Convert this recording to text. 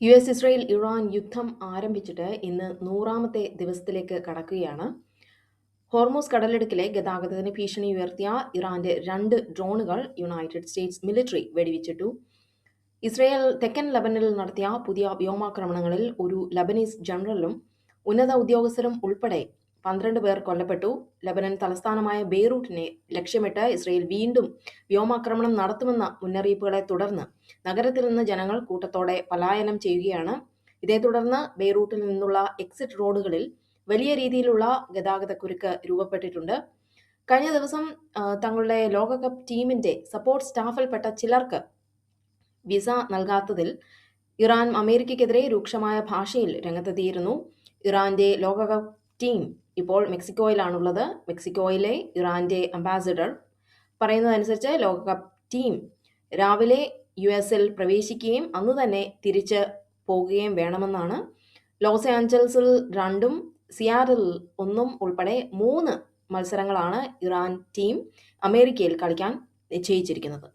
Israel Iran യുദ്ധം ആരംഭിച്ചിട്ട് ഇന്ന് 100ാമത്തെ ദിവസത്തിലേക്ക് കടക്കുകയാണ്. ഹോർമൂസ് കടലിടുക്കിലെ ഗതാഗതത്തിന് ഭീഷണി ഉയർത്തിയ ഇറാന്റെ 2 ഡ്രോണുകൾ യുണൈറ്റഡ് സ്റ്റേറ്റ്സ് മിലിറ്ററി വെടിവെച്ചിട്ടു. ഇസ്രയേൽ തെക്കൻ ലബനനിൽ നടത്തിയ പുതിയ വ്യോമാക്രമണങ്ങളിൽ ഒരു ലബനീസ് ജനറലും ഉന്നത ഉദ്യോഗസ്ഥരും ഉൾപ്പെടെ 12 പേർ കൊല്ലപ്പെട്ടു. ലബനൻ തലസ്ഥാനമായ ബെയ്റൂട്ടിനെ ലക്ഷ്യമിട്ട് ഇസ്രയേൽ വീണ്ടും വ്യോമാക്രമണം നടത്തുമെന്ന മുന്നറിയിപ്പുകളെ തുടർന്ന് നഗരത്തിൽ നിന്ന് ജനങ്ങൾ കൂട്ടത്തോടെ പലായനം ചെയ്യുകയാണ്. ഇതേ തുടർന്ന് ബെയ്റൂട്ടിൽ നിന്നുള്ള എക്സിറ്റ് റോഡുകളിൽ വലിയ രീതിയിലുള്ള ഗതാഗതക്കുരുക്ക് രൂപപ്പെട്ടിട്ടുണ്ട്. കഴിഞ്ഞ ദിവസം തങ്ങളുടെ ലോകകപ്പ് ടീമിന്റെ സപ്പോർട്ട് സ്റ്റാഫിൽപ്പെട്ട ചിലർക്ക് വിസ നൽകാത്തതിൽ ഇറാൻ അമേരിക്കയ്ക്കെതിരെ രൂക്ഷമായ ഭാഷയിൽ രംഗത്തെത്തിയിരുന്നു. ഇറാന്റെ ലോകകപ്പ് ടീം ഇപ്പോൾ മെക്സിക്കോയിലാണുള്ളത്. മെക്സിക്കോയിലെ ഇറാന്റെ അംബാസിഡർ പറയുന്നതനുസരിച്ച് ലോകകപ്പ് ടീം രാവിലെ യുഎസിൽ പ്രവേശിക്കുകയും അന്ന് തന്നെ തിരിച്ച് പോകുകയും വേണമെന്നാണ്. ലോസ് ആഞ്ചൽസിൽ 2ഉം സിയാറ്റിൽ 1 ഉൾപ്പെടെ 3 മത്സരങ്ങളാണ് ഇറാൻ ടീം അമേരിക്കയിൽ കളിക്കാൻ നിശ്ചയിച്ചിരിക്കുന്നത്.